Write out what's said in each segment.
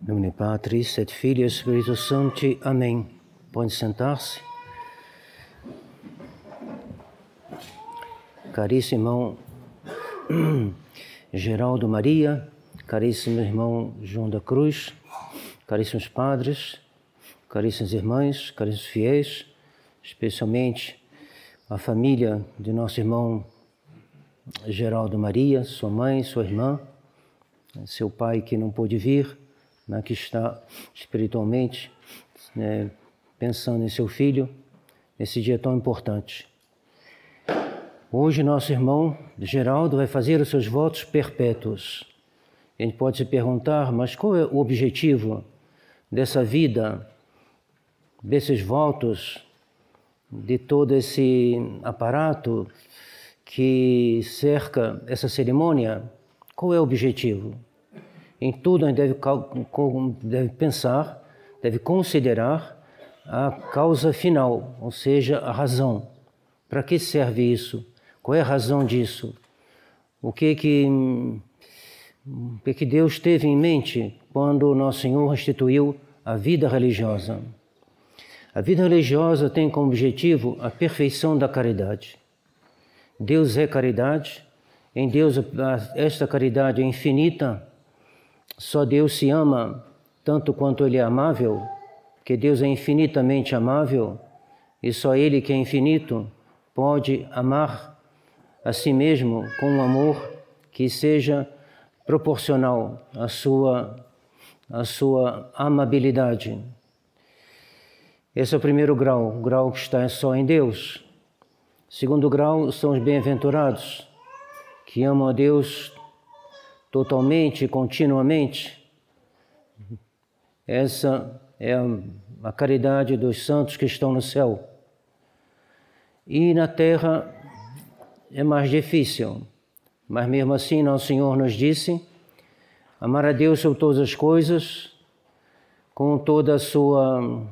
Nomine Patris et Filii et Spiritus Sancti. Amém. Pode sentar-se. Caríssimo irmão Geraldo Maria, caríssimo irmão João da Cruz, caríssimos padres, caríssimas irmãs, caríssimos fiéis, especialmente a família de nosso irmão Geraldo Maria, sua mãe, sua irmã, seu pai que não pôde vir, mas que está espiritualmente pensando em seu filho nesse dia tão importante. Hoje nosso irmão Geraldo vai fazer os seus votos perpétuos. A gente pode se perguntar, mas qual é o objetivo dessa vida, desses votos, de todo esse aparato que cerca essa cerimônia? Qual é o objetivo? Em tudo a gente deve pensar, deve considerar a causa final, ou seja, a razão. Para que serve isso? Qual é a razão disso? O que Deus teve em mente quando o Nosso Senhor instituiu a vida religiosa? A vida religiosa tem como objetivo a perfeição da caridade. Deus é caridade, em Deus esta caridade é infinita. Só Deus se ama tanto quanto Ele é amável, porque Deus é infinitamente amável e só Ele, que é infinito, pode amar a si mesmo com um amor que seja proporcional à sua amabilidade. Esse é o primeiro grau, o grau que está só em Deus. O segundo grau são os bem-aventurados, que amam a Deus totalmente, continuamente. Essa é a caridade dos santos que estão no céu. E na terra é mais difícil, mas mesmo assim Nosso Senhor nos disse amar a Deus sobre todas as coisas, com toda as suas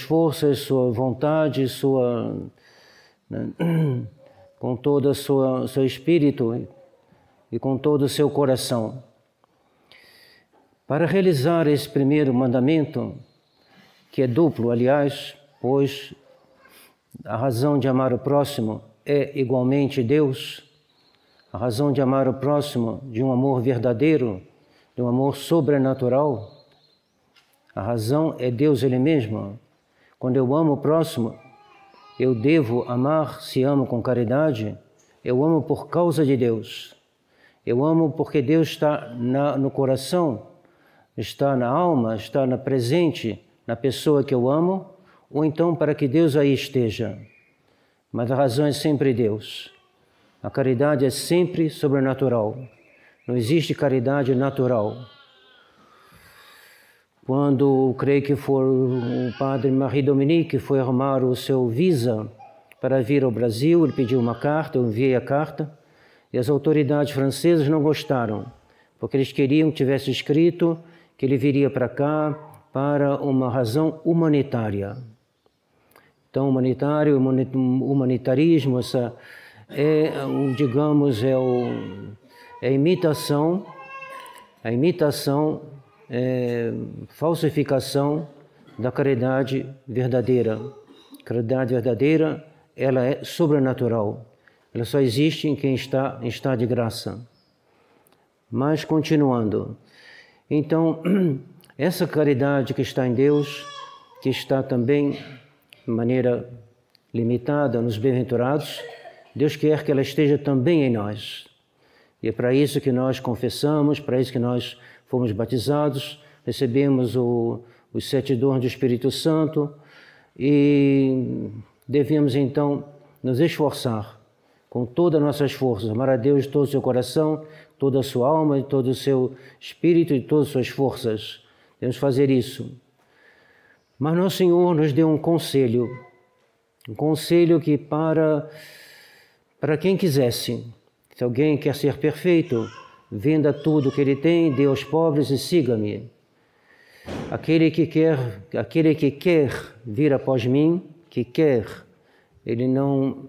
forças, sua vontade, com todo o seu espírito e com todo o seu coração. Para realizar esse primeiro mandamento, que é duplo, aliás, pois a razão de amar o próximo é igualmente Deus, a razão de amar o próximo de um amor verdadeiro, de um amor sobrenatural, a razão é Deus Ele mesmo. Quando eu amo o próximo, eu devo amar, se amo com caridade, eu amo por causa de Deus. Eu amo porque Deus está no coração, está na alma, está presente na pessoa que eu amo, ou então para que Deus aí esteja. Mas a razão é sempre Deus. A caridade é sempre sobrenatural. Não existe caridade natural. Quando, creio que foi o padre Marie-Dominique, foi arrumar o seu visa para vir ao Brasil, ele pediu uma carta, eu enviei a carta, e as autoridades francesas não gostaram, porque eles queriam que tivesse escrito que ele viria para cá para uma razão humanitária. Então, humanitarismo, a imitação, falsificação da caridade verdadeira. A caridade verdadeira, ela é sobrenatural. Ela só existe em quem está em estado de graça. Mas, continuando. Então, essa caridade que está em Deus, que está também de maneira limitada nos bem-aventurados, Deus quer que ela esteja também em nós. E é para isso que nós confessamos, para isso que nós fomos batizados, recebemos os 7 dons do Espírito Santo e devemos então nos esforçar com todas as nossas forças, amar a Deus de todo o seu coração, toda a sua alma, de todo o seu espírito e todas as suas forças. Devemos fazer isso. Mas Nosso Senhor nos deu um conselho que para quem quisesse, se alguém quer ser perfeito, venda tudo o que ele tem, dê aos pobres e siga-me. Aquele que quer vir após mim, ele não,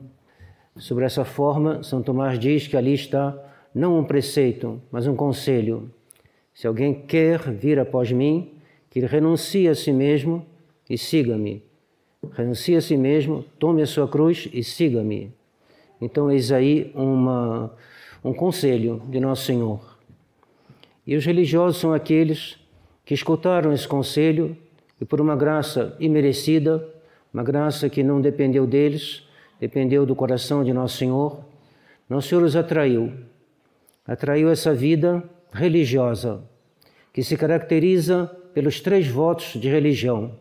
sobre essa forma, São Tomás diz que ali está não um preceito, mas um conselho. Se alguém quer vir após mim, que ele renuncie a si mesmo e siga-me. Renuncie a si mesmo, tome a sua cruz e siga-me. Então, eis aí um conselho de Nosso Senhor. E os religiosos são aqueles que escutaram esse conselho e, por uma graça imerecida, uma graça que não dependeu deles, dependeu do coração de Nosso Senhor, Nosso Senhor os atraiu essa vida religiosa, que se caracteriza pelos 3 votos de religião.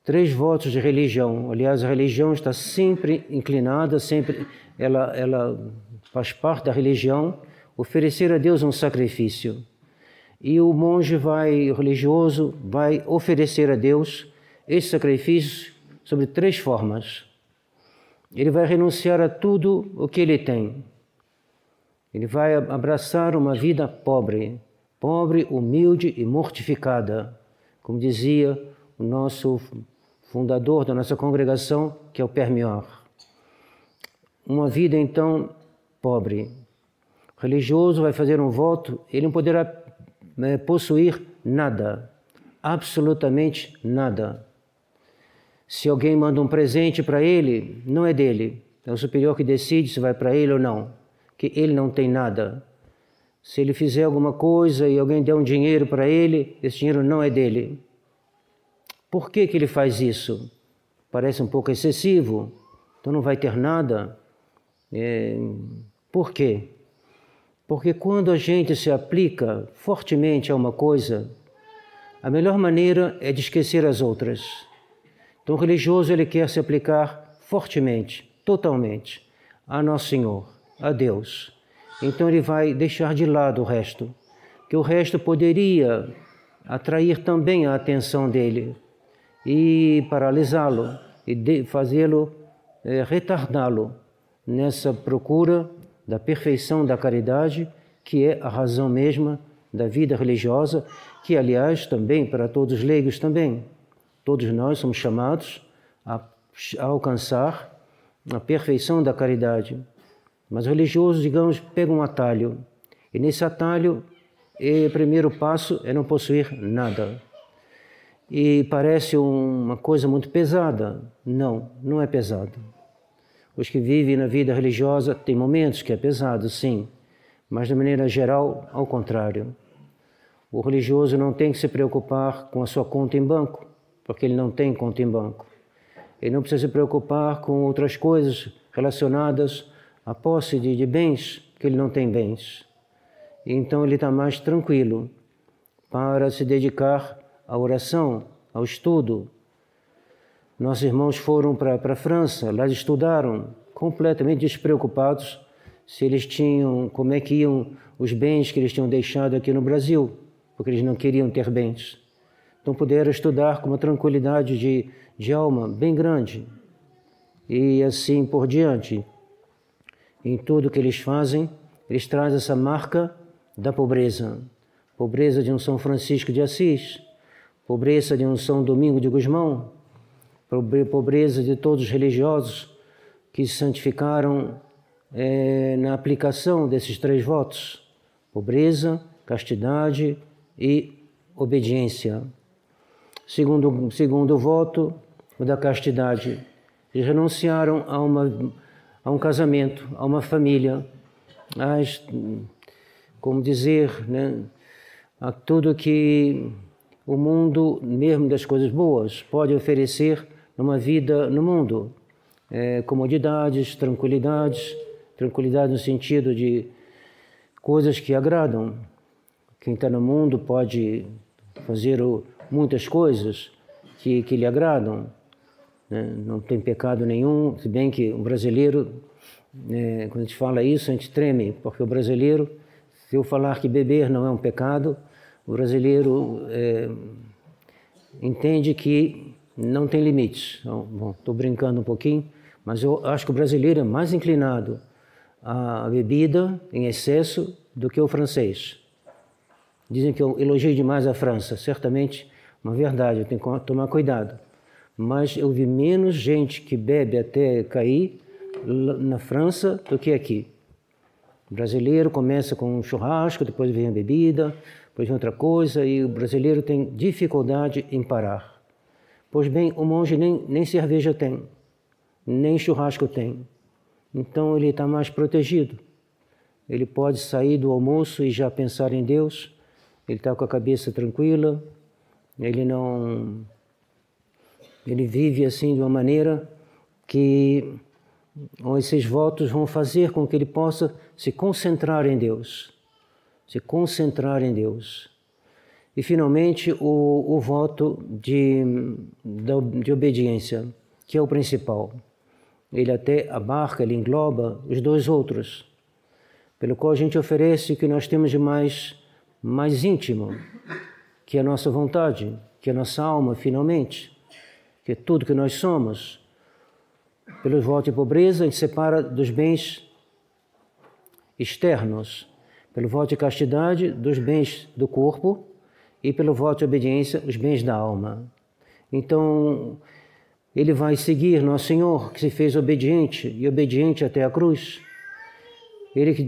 3 votos de religião. Aliás, a religião está sempre inclinada, ela faz parte da religião, oferecer a Deus um sacrifício. E o religioso, vai oferecer a Deus esse sacrifício sobre 3 formas. Ele vai renunciar a tudo o que ele tem. Ele vai abraçar uma vida pobre, humilde e mortificada, como dizia o nosso fundador da nossa congregação, que é o Père Mior. Uma vida, então, pobre. O religioso vai fazer um voto, ele não poderá possuir nada, absolutamente nada. Se alguém manda um presente para ele, não é dele. É o superior que decide se vai para ele ou não, que ele não tem nada. Se ele fizer alguma coisa e alguém der um dinheiro para ele, esse dinheiro não é dele. Por que ele faz isso? Parece um pouco excessivo, então não vai ter nada. Por quê? Porque quando a gente se aplica fortemente a uma coisa, a melhor maneira é de esquecer as outras. Então o religioso ele quer se aplicar fortemente, totalmente, a Nosso Senhor, a Deus. Então ele vai deixar de lado o resto, que o resto poderia atrair também a atenção dele e paralisá-lo e fazê-lo retardá-lo nessa procura da perfeição da caridade, que é a razão mesma da vida religiosa, que, aliás, também para todos os leigos também. Todos nós somos chamados a alcançar a perfeição da caridade. Mas o religioso, digamos, pega um atalho. E nesse atalho, o primeiro passo é não possuir nada. E parece uma coisa muito pesada. Não, não é pesado. Os que vivem na vida religiosa têm momentos que é pesado, sim, mas de maneira geral, ao contrário. O religioso não tem que se preocupar com a sua conta em banco, porque ele não tem conta em banco. Ele não precisa se preocupar com outras coisas relacionadas à posse de bens, porque ele não tem bens. Então ele está mais tranquilo para se dedicar à oração, ao estudo. Nossos irmãos foram para a França, lá estudaram, completamente despreocupados se eles tinham, como é que iam os bens que eles tinham deixado aqui no Brasil, porque eles não queriam ter bens. Então puderam estudar com uma tranquilidade de alma bem grande. E assim por diante. Em tudo que eles fazem, eles trazem essa marca da pobreza. Pobreza de um São Francisco de Assis, pobreza de um São Domingo de Gusmão, pobreza de todos os religiosos que se santificaram na aplicação desses 3 votos: pobreza, castidade e obediência. Segundo voto, o da castidade. Eles renunciaram a um casamento, a uma família, como dizer, né, a tudo que o mundo, mesmo das coisas boas, pode oferecer numa vida no mundo. Comodidades, tranquilidade no sentido de coisas que agradam. Quem está no mundo pode fazer muitas coisas que lhe agradam, né? Não tem pecado nenhum, se bem que o brasileiro, quando a gente fala isso, a gente treme, porque o brasileiro, se eu falar que beber não é um pecado, o brasileiro entende que não tem limites. Então, bom, estou brincando um pouquinho, mas eu acho que o brasileiro é mais inclinado à bebida em excesso do que o francês. Dizem que eu elogio demais a França, certamente uma verdade, eu tenho que tomar cuidado. Mas eu vi menos gente que bebe até cair na França do que aqui. O brasileiro começa com um churrasco, depois vem a bebida, depois vem outra coisa, e o brasileiro tem dificuldade em parar. Pois bem, o monge nem cerveja tem, nem churrasco tem. Então ele está mais protegido. Ele pode sair do almoço e já pensar em Deus, ele está com a cabeça tranquila, ele vive assim de uma maneira que esses votos vão fazer com que ele possa se concentrar em Deus. Se concentrar em Deus. E, finalmente, o voto de obediência, que é o principal. Ele até abarca, ele engloba os dois outros, pelo qual a gente oferece o que nós temos de mais íntimo, que é a nossa vontade, que é a nossa alma, finalmente, que é tudo que nós somos. Pelo voto de pobreza, a gente separa dos bens externos. Pelo voto de castidade, dos bens do corpo. E pelo voto de obediência, os bens da alma. Então, ele vai seguir Nosso Senhor, que se fez obediente, e obediente até a cruz.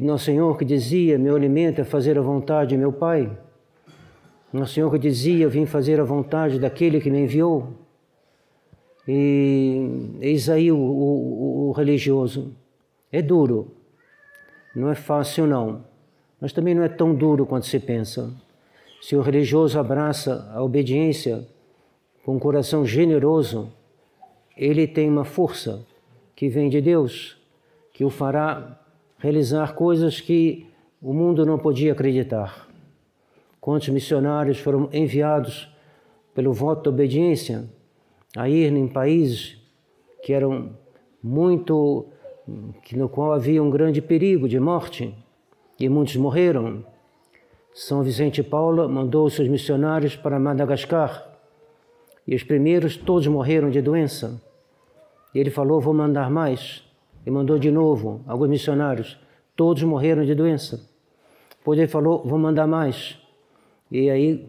Nosso Senhor que dizia, meu alimento é fazer a vontade de meu Pai. Nosso Senhor que dizia, eu vim fazer a vontade daquele que me enviou. E eis aí o religioso. É duro, não é fácil não, mas também não é tão duro quanto se pensa. Se o religioso abraça a obediência com um coração generoso, ele tem uma força que vem de Deus, que o fará realizar coisas que o mundo não podia acreditar. Quantos missionários foram enviados pelo voto de obediência a ir em países que eram no qual havia um grande perigo de morte, e muitos morreram. São Vicente de Paula mandou seus missionários para Madagascar, e os primeiros todos morreram de doença. E ele falou, vou mandar mais, e mandou de novo alguns missionários, todos morreram de doença. Depois ele falou, vou mandar mais. E aí,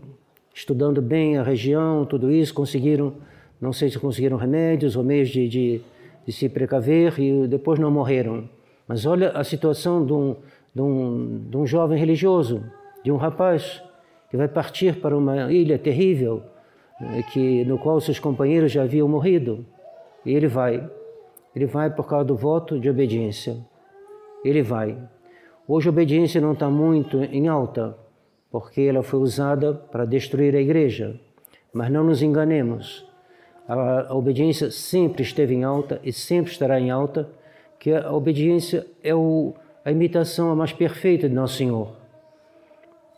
estudando bem a região, tudo isso, conseguiram, não sei se conseguiram remédios ou meios de se precaver, e depois não morreram. Mas olha a situação de um jovem religioso, de um rapaz que vai partir para uma ilha terrível, no qual seus companheiros já haviam morrido. E ele vai por causa do voto de obediência. Ele vai. Hoje a obediência não está muito em alta, porque ela foi usada para destruir a igreja. Mas não nos enganemos. A obediência sempre esteve em alta e sempre estará em alta, que a obediência é a imitação mais perfeita de Nosso Senhor.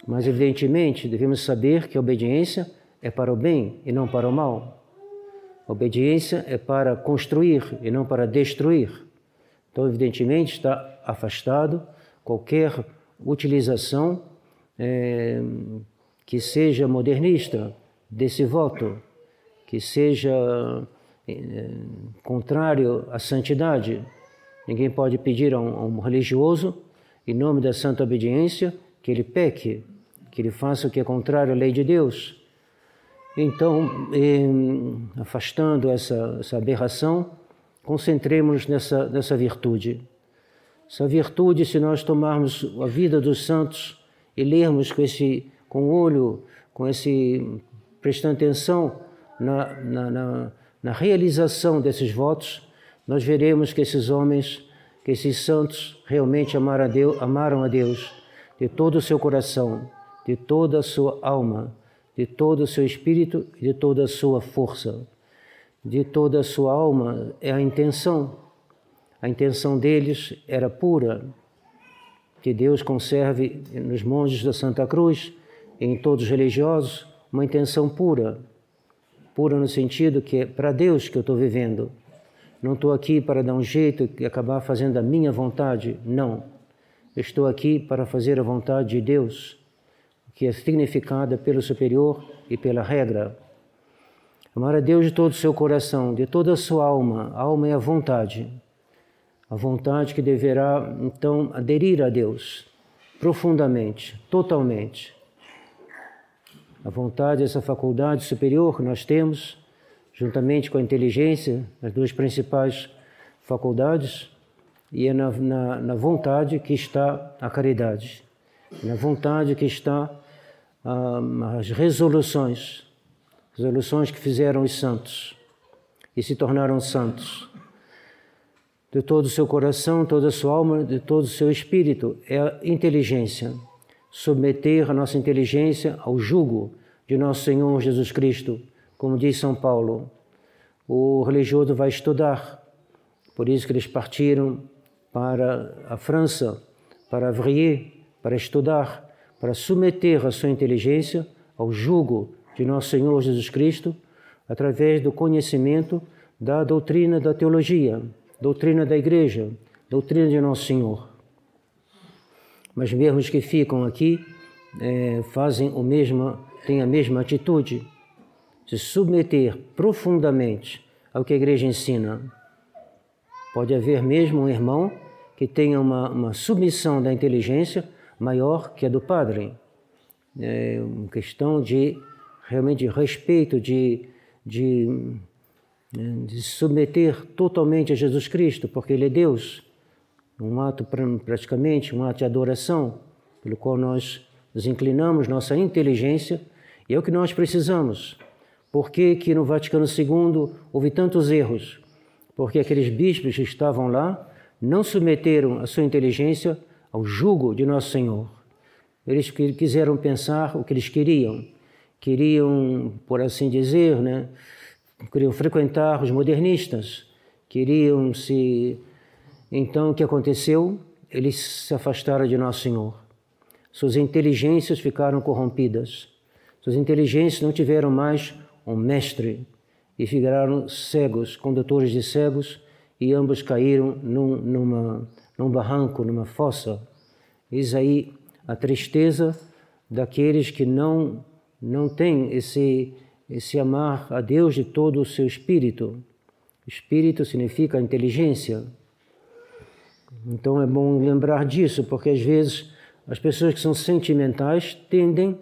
Mas, evidentemente, devemos saber que a obediência é para o bem e não para o mal. A obediência é para construir e não para destruir. Então, evidentemente, está afastado qualquer utilização que seja modernista desse voto, que seja contrário à santidade. Ninguém pode pedir a um religioso, em nome da santa obediência, que ele peque, que ele faça o que é contrário à lei de Deus. Então, afastando essa aberração, concentremos-nos nessa virtude. Essa virtude, se nós tomarmos a vida dos santos e lermos prestando atenção na realização desses votos, nós veremos que esses homens, que esses santos realmente amaram a Deus de todo o seu coração, de toda a sua alma, de todo o seu espírito e de toda a sua força. De toda a sua alma é a intenção. A intenção deles era pura. Que Deus conserve nos monges da Santa Cruz, em todos os religiosos, uma intenção pura. Pura no sentido que é para Deus que eu estou vivendo. Não estou aqui para dar um jeito e acabar fazendo a minha vontade. Não. Eu estou aqui para fazer a vontade de Deus, que é significada pelo superior e pela regra. Amar a Deus de todo o seu coração, de toda a sua alma. A alma é a vontade. A vontade que deverá, então, aderir a Deus profundamente, totalmente. A vontade, essa faculdade superior que nós temos, juntamente com a inteligência, as duas principais faculdades, E é na vontade que está a caridade. Na vontade que está as resoluções que fizeram os santos e se tornaram santos. De todo o seu coração, toda a sua alma, de todo o seu espírito, é a inteligência. Submeter a nossa inteligência ao jugo de nosso Senhor Jesus Cristo, como diz São Paulo. O religioso vai estudar, por isso que eles partiram para a França, para Avrier, para estudar, para submeter a sua inteligência ao jugo de nosso Senhor Jesus Cristo, através do conhecimento da doutrina da teologia, doutrina da Igreja, doutrina de Nosso Senhor. Mas mesmo os que ficam aqui têm a mesma atitude, se submeter profundamente ao que a Igreja ensina. Pode haver mesmo um irmão que tenha uma submissão da inteligência maior que a do padre. É uma questão realmente de respeito, de submeter totalmente a Jesus Cristo, porque Ele é Deus. Praticamente um ato de adoração, pelo qual nós nos inclinamos, nossa inteligência, e é o que nós precisamos. Por que no Vaticano II houve tantos erros? Porque aqueles bispos que estavam lá não submeteram a sua inteligência ao jugo de Nosso Senhor. Eles quiseram pensar o que eles queriam. Queriam, por assim dizer, queriam frequentar os modernistas, Então, o que aconteceu? Eles se afastaram de Nosso Senhor. Suas inteligências ficaram corrompidas. Suas inteligências não tiveram mais um mestre e ficaram cegos, condutores de cegos, e ambos caíram num barranco, numa fossa. Eis aí a tristeza daqueles que não têm esse amar a Deus de todo o seu espírito. Espírito significa inteligência. Então é bom lembrar disso, porque às vezes as pessoas que são sentimentais tendem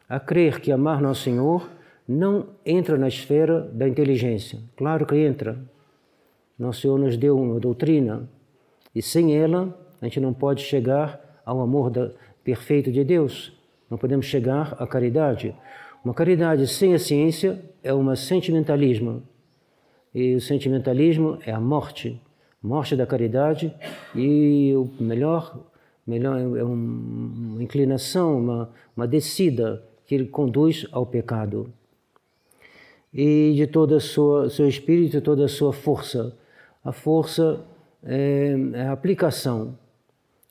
a crer que amar Nosso Senhor não entra na esfera da inteligência. Claro que entra. Nosso Senhor nos deu uma doutrina e sem ela a gente não pode chegar ao amor perfeito de Deus. Não podemos chegar à caridade. Uma caridade sem a ciência é um sentimentalismo. E o sentimentalismo é a morte da caridade, e o melhor é uma inclinação, uma descida que conduz ao pecado. E de todo o seu espírito, toda a sua força. A força é a aplicação.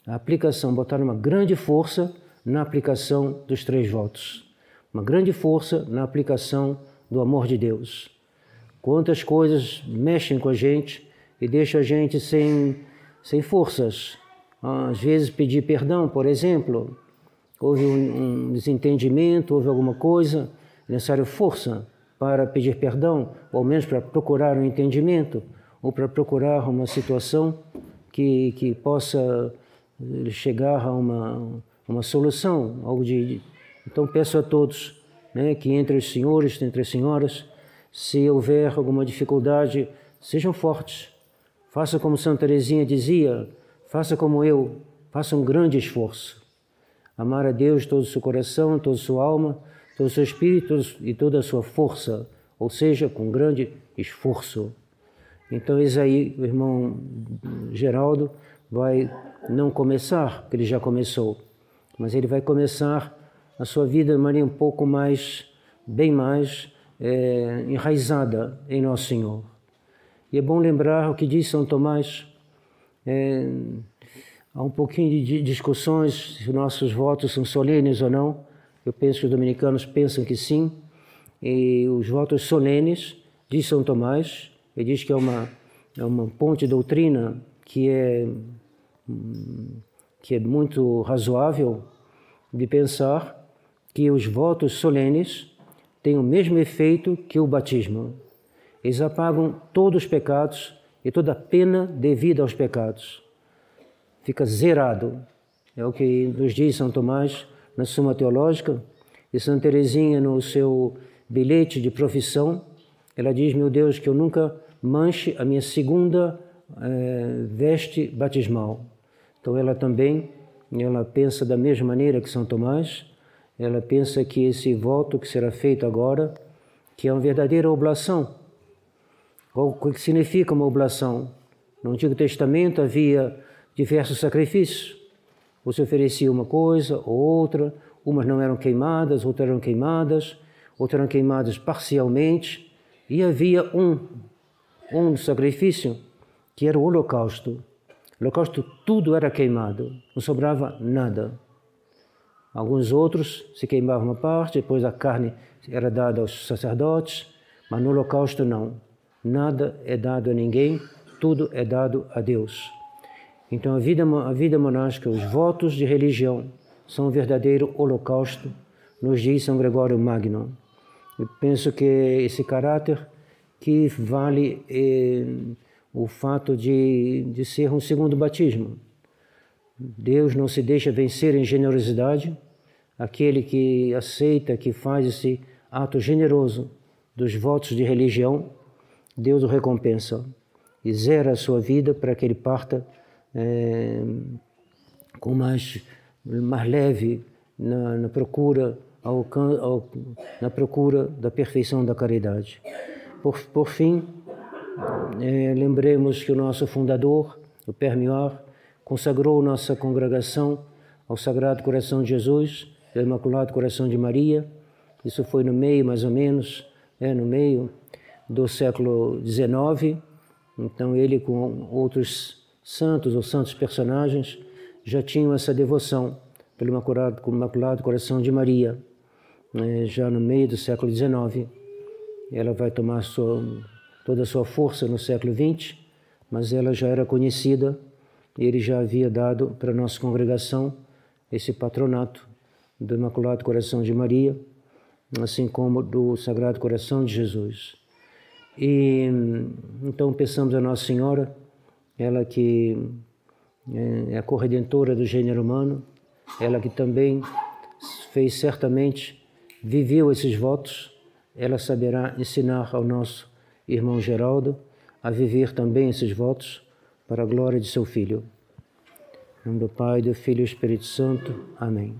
A aplicação, botar uma grande força na aplicação dos 3 votos. Uma grande força na aplicação do amor de Deus. Quantas coisas mexem com a gente e deixam a gente sem forças. Às vezes pedir perdão, por exemplo. Houve um desentendimento, houve alguma coisa, é necessário força para pedir perdão, ou ao menos para procurar um entendimento, ou para procurar uma situação que possa chegar a uma solução. Então peço a todos, que entre os senhores, entre as senhoras, se houver alguma dificuldade, sejam fortes. Faça como Santa Teresinha dizia, faça como eu, faça um grande esforço. Amar a Deus de todo o seu coração, toda a sua alma, todo o seu espírito e toda a sua força, ou seja, com grande esforço. Então, eis aí, o irmão Geraldo vai não começar, porque ele já começou, mas ele vai começar a sua vida de maneira um pouco bem mais enraizada em Nosso Senhor. E é bom lembrar o que diz São Tomás. Há um pouquinho de discussões se nossos votos são solenes ou não. Eu penso que os dominicanos pensam que sim. E os votos solenes, diz São Tomás, ele diz que é uma ponte de doutrina que é muito razoável de pensar que os votos solenes têm o mesmo efeito que o batismo. Eles apagam todos os pecados e toda a pena devida aos pecados. Fica zerado. É o que nos diz São Tomás na Suma Teológica, e Santa Teresinha no seu bilhete de profissão. Ela diz: meu Deus, que eu nunca manche a minha segunda veste batismal. Então ela também, ela pensa da mesma maneira que São Tomás, ela pensa que esse voto que será feito agora, que é uma verdadeira oblação. O que significa uma oblação? No Antigo Testamento havia diversos sacrifícios. Você oferecia uma coisa ou outra, umas não eram queimadas, outras eram queimadas parcialmente, e havia um sacrifício que era o holocausto. No holocausto tudo era queimado, não sobrava nada. Alguns outros se queimavam uma parte, depois a carne era dada aos sacerdotes, mas no holocausto não. Nada é dado a ninguém, tudo é dado a Deus. Então a vida monástica, os votos de religião, são um verdadeiro holocausto, nos diz São Gregório Magno. Eu penso que esse caráter que vale o fato de ser um segundo batismo. Deus não se deixa vencer em generosidade. Aquele que aceita, que faz esse ato generoso dos votos de religião, Deus o recompensa e zera a sua vida para que ele parta com mais leve na procura da perfeição da caridade. Por fim, lembremos que o nosso fundador, o Père Muart, consagrou nossa congregação ao Sagrado Coração de Jesus, ao Imaculado Coração de Maria. Isso foi no meio, mais ou menos, no meio do século XIX. Então ele, com outros santos ou santos personagens, já tinham essa devoção pelo Imaculado Coração de Maria, já no meio do século XIX. Ela vai tomar toda a sua força no século XX, mas ela já era conhecida, ele já havia dado para a nossa congregação esse patronato do Imaculado Coração de Maria, assim como do Sagrado Coração de Jesus. E então peçamos a Nossa Senhora, ela que é a corredentora do gênero humano, ela que também fez certamente, viveu esses votos, ela saberá ensinar ao nosso irmão Geraldo a viver também esses votos para a glória de seu Filho. Em nome do Pai, do Filho e do Espírito Santo. Amém.